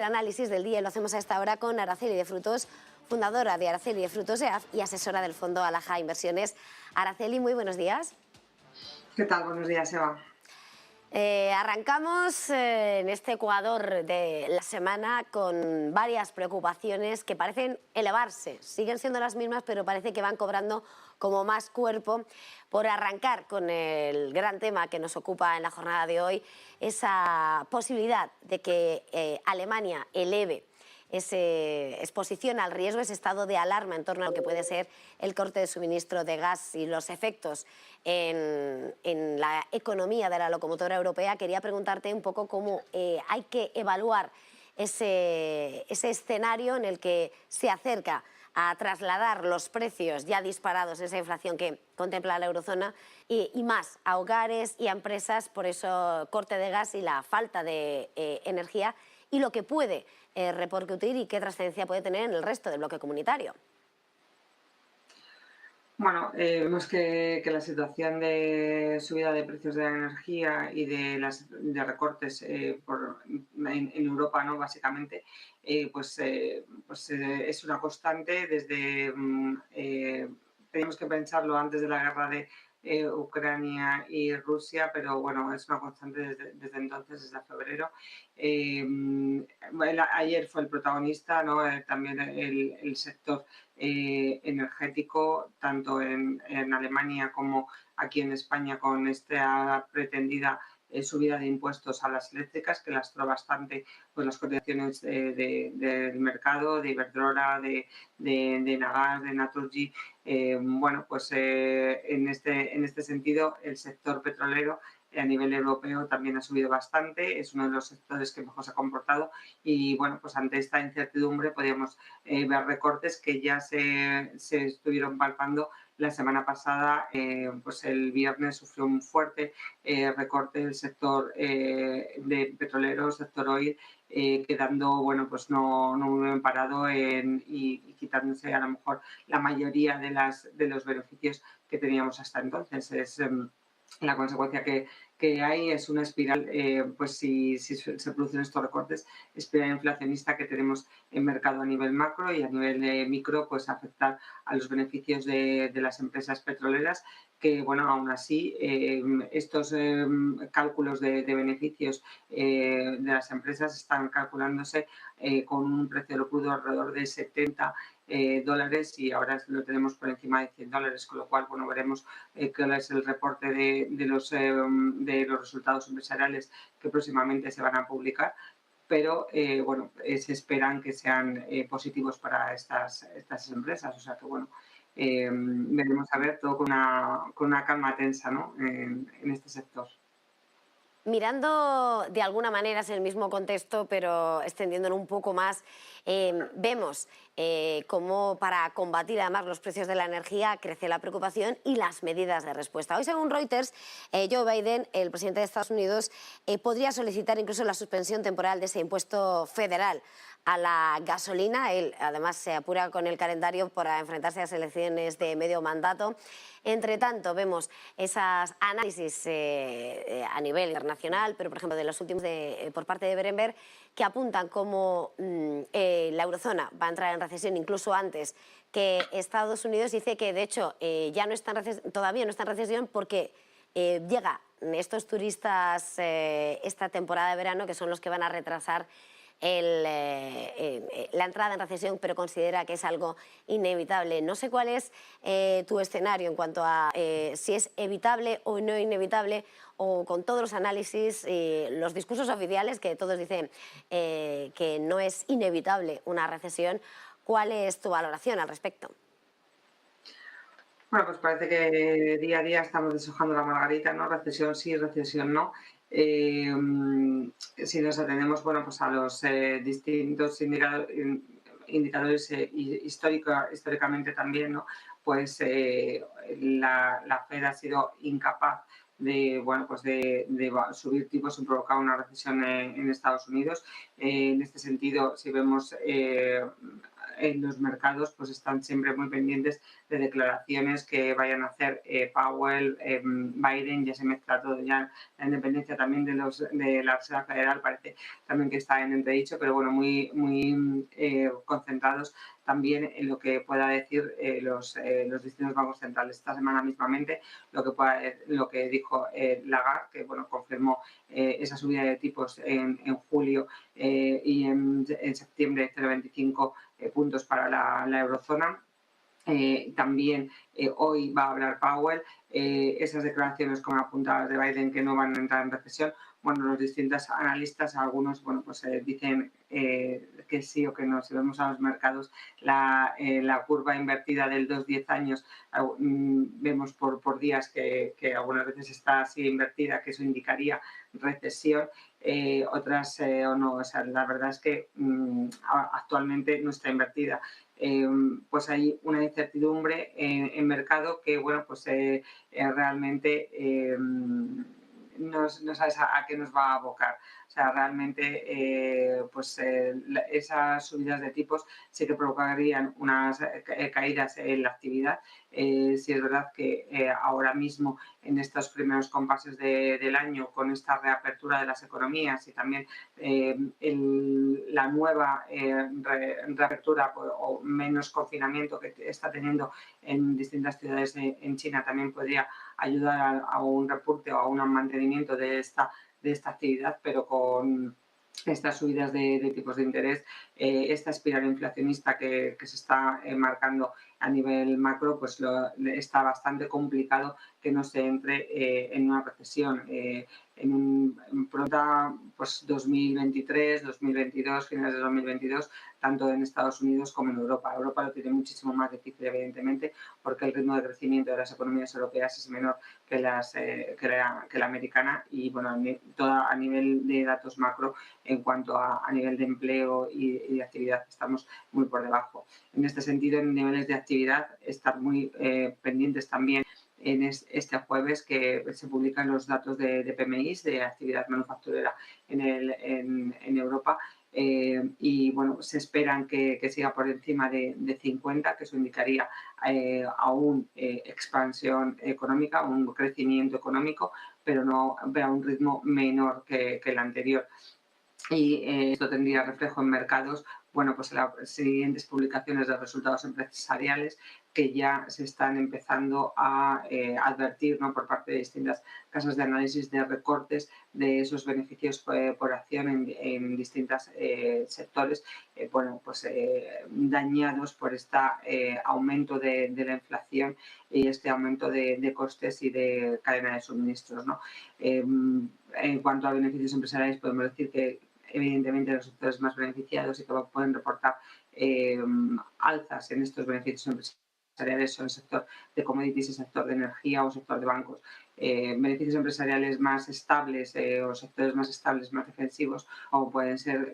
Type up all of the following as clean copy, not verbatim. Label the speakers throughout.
Speaker 1: El análisis del día lo hacemos a esta hora con Araceli de Frutos, fundadora de Araceli de Frutos EAF y asesora del fondo Alaja Inversiones. Araceli, muy buenos días.
Speaker 2: ¿Qué tal? Buenos días, Eva.
Speaker 1: Arrancamos en este Ecuador de la semana con varias preocupaciones que parecen elevarse. Siguen siendo las mismas, pero parece que van cobrando como más cuerpo. Por arrancar con el gran tema que nos ocupa en la jornada de hoy, esa posibilidad de que Alemania eleve esa exposición al riesgo, ese estado de alarma en torno a lo que puede ser el corte de suministro de gas y los efectos en la economía de la locomotora europea. Quería preguntarte un poco cómo hay que evaluar ese escenario en el que se acerca a trasladar los precios ya disparados, esa inflación que contempla la eurozona, y más a hogares y a empresas por eso corte de gas y la falta de energía, y lo que puede repercutir y qué trascendencia puede tener en el resto del bloque comunitario.
Speaker 2: Bueno, vemos que la situación de subida de precios de la energía y de recortes en Europa, ¿no? Básicamente, es una constante desde... teníamos que pensarlo antes de la guerra de Ucrania y Rusia, pero bueno, es una constante desde entonces, desde febrero. Ayer fue el protagonista, ¿no? También el sector energético, tanto en Alemania como aquí en España, con esta pretendida subida de impuestos a las eléctricas, que lastró bastante pues, las cotizaciones del mercado, de Iberdrola, de Nagas, de Naturgy. En este sentido, el sector petrolero a nivel europeo también ha subido bastante, es uno de los sectores que mejor se ha comportado y bueno, pues ante esta incertidumbre podíamos ver recortes que ya se estuvieron palpando la semana pasada. Pues el viernes sufrió un fuerte recorte del sector de petrolero, sector oil, quedando pues no muy bien parado y quitándose a lo mejor la mayoría de los beneficios que teníamos hasta entonces. Es la consecuencia que hay es una espiral, pues si se producen estos recortes, espiral inflacionista que tenemos en mercado a nivel macro y a nivel micro, pues afectar a los beneficios de las empresas petroleras, que bueno, aún así estos cálculos de beneficios de las empresas están calculándose con un precio del crudo alrededor de 70 dólares y ahora lo tenemos por encima de 100 dólares, con lo cual bueno, veremos cuál es el reporte de los resultados empresariales que próximamente se van a publicar, pero se esperan que sean positivos para estas empresas, o sea que bueno, veremos a ver todo con una calma tensa, ¿no? en este sector.
Speaker 1: Mirando de alguna manera es el mismo contexto, pero extendiéndolo un poco más, vemos cómo para combatir además los precios de la energía crece la preocupación y las medidas de respuesta. Hoy, según Reuters, Joe Biden, el presidente de Estados Unidos, podría solicitar incluso la suspensión temporal de ese impuesto federal a la gasolina. Él además se apura con el calendario para enfrentarse a las elecciones de medio mandato. Entre tanto, vemos esos análisis a nivel internacional, pero por ejemplo de los últimos por parte de Berenberg, que apuntan como la eurozona va a entrar en recesión incluso antes que Estados Unidos. Dice que de hecho todavía no está en recesión porque llegan estos turistas esta temporada de verano, que son los que van a retrasar la entrada en recesión, pero considera que es algo inevitable. No sé cuál es tu escenario en cuanto a si es evitable o no inevitable, o con todos los análisis y los discursos oficiales que todos dicen que no es inevitable una recesión. ¿Cuál es tu valoración al respecto?
Speaker 2: Bueno, pues parece que día a día estamos deshojando la margarita, ¿no? Recesión sí, recesión no. Eh, si nos atendemos, bueno, pues a los distintos indicadores históricamente también, ¿no? Pues la Fed ha sido incapaz de subir tipos sin provocar una recesión en Estados Unidos. En este sentido, si vemos los mercados pues están siempre muy pendientes de declaraciones que vayan a hacer Powell, Biden. Ya se mezcla todo, ya la independencia también de la Reserva Federal parece también que está en entredicho, pero bueno, muy concentrados también en lo que pueda decir los distintos bancos centrales. Esta semana mismamente lo que dijo Lagarde, que bueno, confirmó esa subida de tipos en julio y en septiembre 0,25 puntos para la eurozona. También hoy va a hablar Powell. Esas declaraciones, como apuntadas de Biden, que no van a entrar en recesión. Bueno, los distintos analistas, algunos, bueno, pues dicen que sí o que no. Si vemos a los mercados, la curva invertida del 2-10 años, vemos por días que algunas veces está así invertida, que eso indicaría recesión. Otras o no. O sea, la verdad es que actualmente no está invertida. Pues hay una incertidumbre en mercado que, bueno, pues realmente no sabes a qué nos va a abocar. O sea, realmente esas subidas de tipos sí que provocarían unas caídas en la actividad. Sí es verdad que ahora mismo, en estos primeros compases del año, con esta reapertura de las economías y también la nueva reapertura o menos confinamiento que está teniendo en distintas ciudades en China, también podría ayudar a un repunte o a un mantenimiento de esta actividad, pero con estas subidas de tipos de interés, esta espiral inflacionista que se está marcando a nivel macro, pues está bastante complicado que no se entre en una recesión. Pronta, pues 2023, 2022, finales de 2022, tanto en Estados Unidos como en Europa. Europa lo tiene muchísimo más difícil, evidentemente, porque el ritmo de crecimiento de las economías europeas es menor que la americana y, bueno, a nivel de datos macro, en cuanto a nivel de empleo y de actividad, estamos muy por debajo. En este sentido, en niveles de actividad, estar muy pendientes también en este jueves, que se publican los datos de PMI, de actividad manufacturera en Europa. Y bueno, se esperan que siga por encima de 50, que eso indicaría aún expansión económica, un crecimiento económico, pero a un ritmo menor que el anterior. Y esto tendría reflejo en mercados, bueno, pues en las siguientes publicaciones de resultados empresariales, que ya se están empezando a advertir, ¿no?, por parte de distintas casas de análisis, de recortes de esos beneficios por acción en distintos sectores, bueno, pues dañados por este aumento de la inflación y este aumento de costes y de cadena de suministros, ¿no? En cuanto a beneficios empresariales, podemos decir que evidentemente los sectores más beneficiados y que pueden reportar alzas en estos beneficios empresariales son el sector de commodities, el sector de energía o el sector de bancos. Beneficios empresariales más estables o sectores más estables, más defensivos, como pueden ser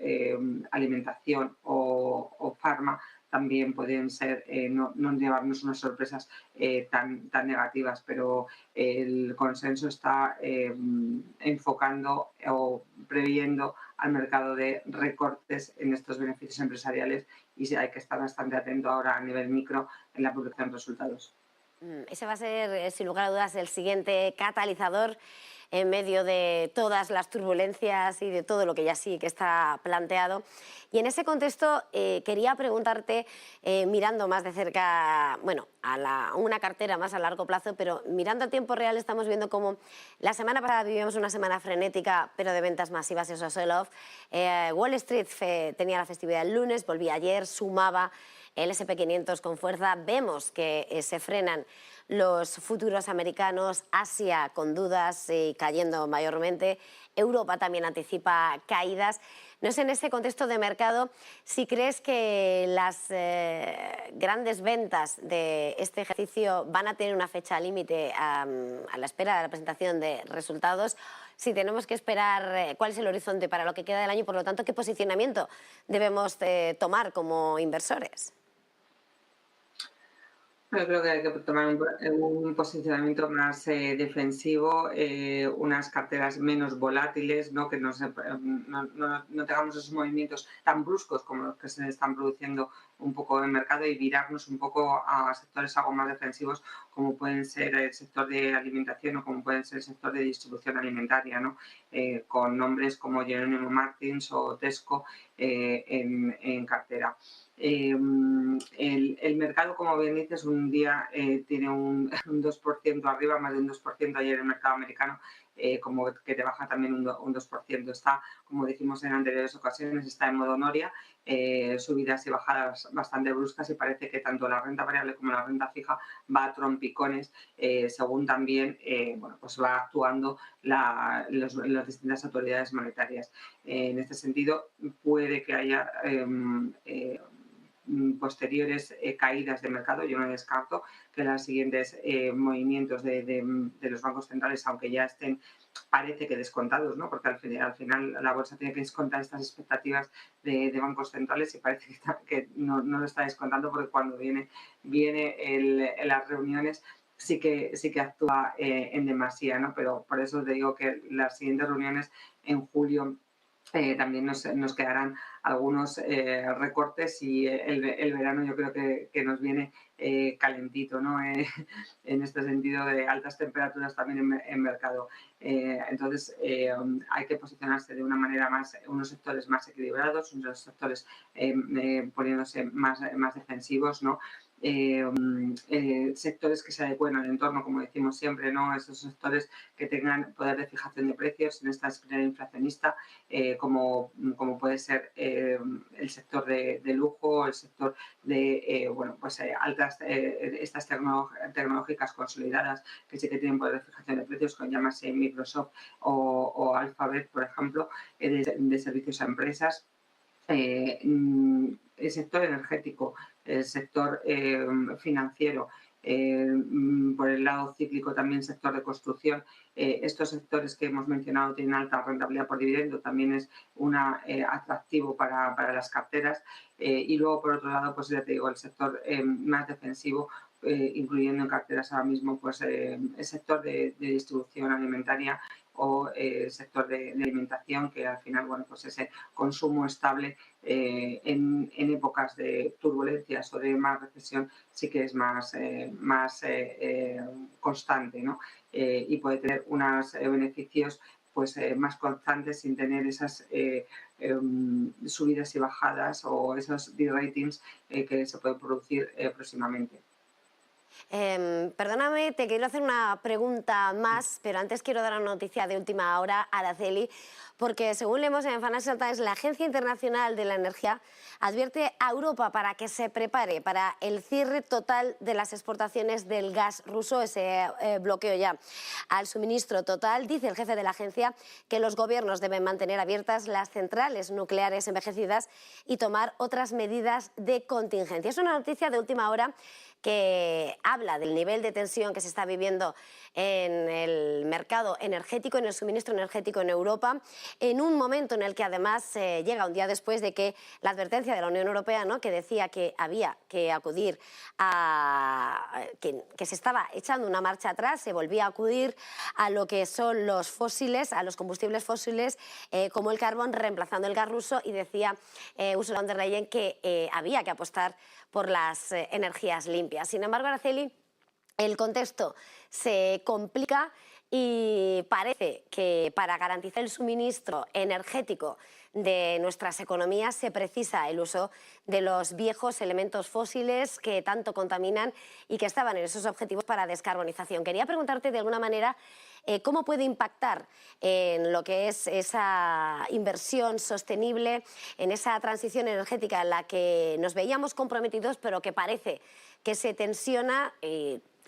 Speaker 2: alimentación o farma, también pueden ser, no llevarnos unas sorpresas tan negativas, pero el consenso está enfocando o previendo al mercado de recortes en estos beneficios empresariales, y hay que estar bastante atento ahora a nivel micro en la publicación de resultados.
Speaker 1: Ese va a ser, sin lugar a dudas, el siguiente catalizador en medio de todas las turbulencias y de todo lo que ya sí que está planteado. Y en ese contexto quería preguntarte, mirando más de cerca, bueno, a una cartera más a largo plazo, pero mirando a tiempo real, estamos viendo cómo la semana pasada vivimos una semana frenética, pero de ventas masivas, eso sell-off. Wall Street tenía la festividad el lunes, volvía ayer, sumaba el S&P 500 con fuerza. Vemos que se frenan los futuros americanos, Asia con dudas y cayendo mayormente, Europa también anticipa caídas. No sé, en ese contexto de mercado, si crees que las grandes ventas de este ejercicio van a tener una fecha límite a la espera de la presentación de resultados, si tenemos que esperar cuál es el horizonte para lo que queda del año y, por lo tanto, qué posicionamiento debemos tomar como inversores.
Speaker 2: Yo creo que hay que tomar un posicionamiento más defensivo, unas carteras menos volátiles, ¿no? Que no tengamos esos movimientos tan bruscos como los que se están produciendo un poco en el mercado y virarnos un poco a sectores algo más defensivos, como pueden ser el sector de alimentación o como pueden ser el sector de distribución alimentaria, ¿no? Con nombres como Jerónimo Martins o Tesco en cartera. El mercado, como bien dices, un día tiene un 2% arriba, más de un 2% ayer el mercado americano, como que te baja también un 2%. Está, como dijimos en anteriores ocasiones, está en modo noria, subidas y bajadas bastante bruscas y parece que tanto la renta variable como la renta fija va a trompicones según también bueno, pues va actuando las distintas autoridades monetarias. En este sentido, puede que haya posteriores caídas de mercado. Yo no descarto que los siguientes movimientos de los bancos centrales, aunque ya estén, parece que descontados, ¿no? Porque al final la bolsa tiene que descontar estas expectativas de bancos centrales y parece que no lo está descontando porque cuando viene las reuniones sí que actúa en demasía, ¿no? Pero por eso te digo que las siguientes reuniones en julio también nos quedarán algunos recortes y el verano yo creo que nos viene calentito, ¿no? En este sentido de altas temperaturas también en mercado. Entonces hay que posicionarse de una manera unos sectores más equilibrados, unos sectores poniéndose más defensivos, ¿no? Sectores que se adecuen al entorno, como decimos siempre, ¿no? Esos sectores que tengan poder de fijación de precios en esta espiral inflacionista, como puede ser el sector de lujo, el sector de bueno, pues, altas, estas tecnológicas consolidadas que sí que tienen poder de fijación de precios, como llámase Microsoft o Alphabet, por ejemplo, de servicios a empresas. El sector energético, el sector financiero, por el lado cíclico también sector de construcción. Estos sectores que hemos mencionado tienen alta rentabilidad por dividendo, también es un atractivo para las carteras. Y luego, por otro lado, pues ya te digo, el sector más defensivo, incluyendo en carteras ahora mismo pues, el sector de distribución alimentaria o el sector de alimentación, que al final, bueno, pues ese consumo estable en épocas de turbulencias o de más recesión sí que es más constante, ¿no? Y puede tener unos beneficios pues más constantes sin tener esas subidas y bajadas o esos de-ratings que se pueden producir próximamente.
Speaker 1: Perdóname, te quiero hacer una pregunta más, pero antes quiero dar una noticia de última hora a Araceli, porque según leemos en Financial Times, la Agencia Internacional de la Energía advierte a Europa para que se prepare para el cierre total de las exportaciones del gas ruso, ese bloqueo ya al suministro total. Dice el jefe de la agencia que los gobiernos deben mantener abiertas las centrales nucleares envejecidas y tomar otras medidas de contingencia. Es una noticia de última hora que habla del nivel de tensión que se está viviendo en el mercado energético, en el suministro energético en Europa, en un momento en el que además llega un día después de que la advertencia de la Unión Europea, ¿no?, que decía que había que acudir que se estaba echando una marcha atrás, se volvía a acudir a lo que son los fósiles, a los combustibles fósiles como el carbón, reemplazando el gas ruso, y decía Ursula von der Leyen que había que apostar por las energías limpias. Sin embargo, Araceli, el contexto se complica y parece que para garantizar el suministro energético de nuestras economías se precisa el uso de los viejos elementos fósiles que tanto contaminan y que estaban en esos objetivos para descarbonización. Quería preguntarte de alguna manera cómo puede impactar en lo que es esa inversión sostenible, en esa transición energética en la que nos veíamos comprometidos, pero que parece que se tensiona.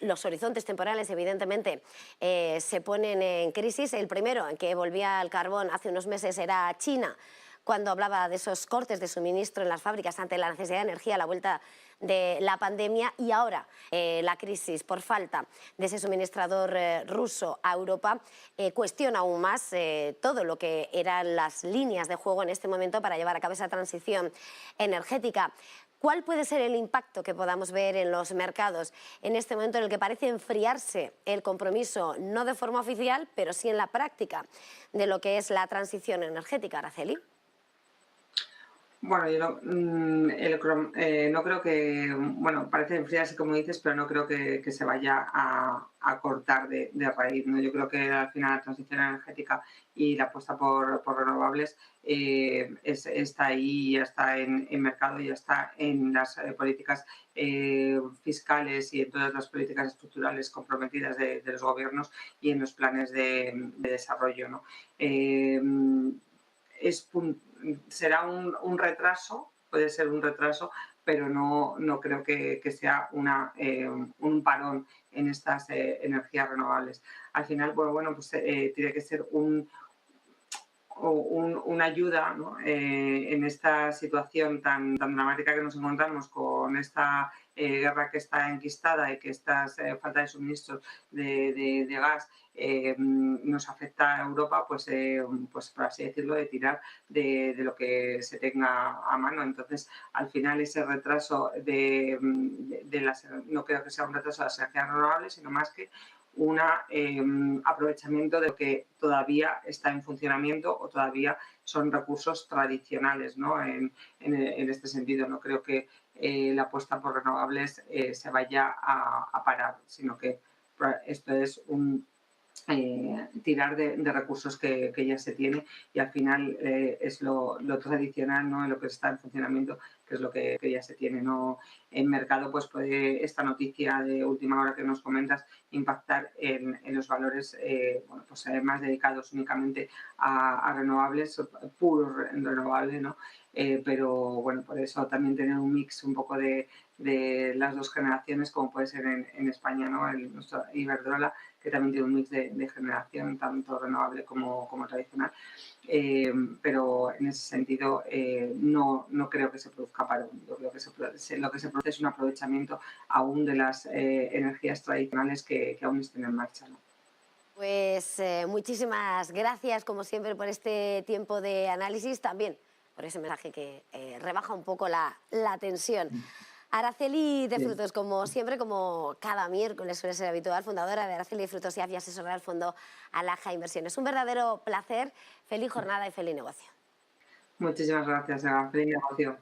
Speaker 1: Los horizontes temporales, evidentemente, se ponen en crisis. El primero en que volvía al carbón hace unos meses era China, cuando hablaba de esos cortes de suministro en las fábricas ante la necesidad de energía a la vuelta de la pandemia, y ahora la crisis por falta de ese suministrador ruso a Europa cuestiona aún más todo lo que eran las líneas de juego en este momento para llevar a cabo esa transición energética. ¿Cuál puede ser el impacto que podamos ver en los mercados en este momento en el que parece enfriarse el compromiso, no de forma oficial, pero sí en la práctica, de lo que es la transición energética, Araceli?
Speaker 2: Bueno, yo no, no creo que, bueno, parece enfriarse como dices, pero no creo que se vaya a cortar de raíz, ¿no? Yo creo que al final la transición energética y la apuesta por renovables está ahí, ya está en mercado, ya está en las políticas fiscales y en todas las políticas estructurales comprometidas de los gobiernos y en los planes de desarrollo, ¿no? Eh, es, será un retraso, puede ser un retraso, pero no creo que sea un parón en estas energías renovables. Al final, bueno pues tiene que ser una ayuda, ¿no? En esta situación tan dramática que nos encontramos con esta guerra que está enquistada y que esta falta de suministros de gas nos afecta a Europa, pues por así decirlo, de tirar de lo que se tenga a mano. Entonces, al final ese retraso no creo que sea un retraso de las energías renovables, sino más que un aprovechamiento de lo que todavía está en funcionamiento o todavía son recursos tradicionales, ¿no? En este sentido, no creo que la apuesta por renovables se vaya a parar, sino que esto es tirar de recursos que ya se tiene y al final es lo tradicional, ¿no? En lo que está en funcionamiento, que es lo que ya se tiene, ¿no? En mercado pues puede esta noticia de última hora que nos comentas impactar en los valores bueno, pues, más dedicados únicamente a renovables, puros renovables, ¿no? Pero bueno, por eso también tener un mix un poco de las dos generaciones, como puede ser en España, ¿no? Nuestro Iberdrola, que también tiene un mix de generación, tanto renovable como tradicional. Pero en ese sentido no creo que se produzca parón. Yo creo que lo que se produce es un aprovechamiento aún de las energías tradicionales que aún estén en marcha, ¿no?
Speaker 1: Pues muchísimas gracias, como siempre, por este tiempo de análisis, también por ese mensaje que rebaja un poco la tensión. Araceli de
Speaker 2: Bien.
Speaker 1: Frutos, como siempre, como cada miércoles suele ser habitual, fundadora de Araceli de Frutos y asesora del fondo Alaja Inversiones. Un verdadero placer, feliz jornada y feliz negocio.
Speaker 2: Muchísimas gracias, Eva. Feliz negocio.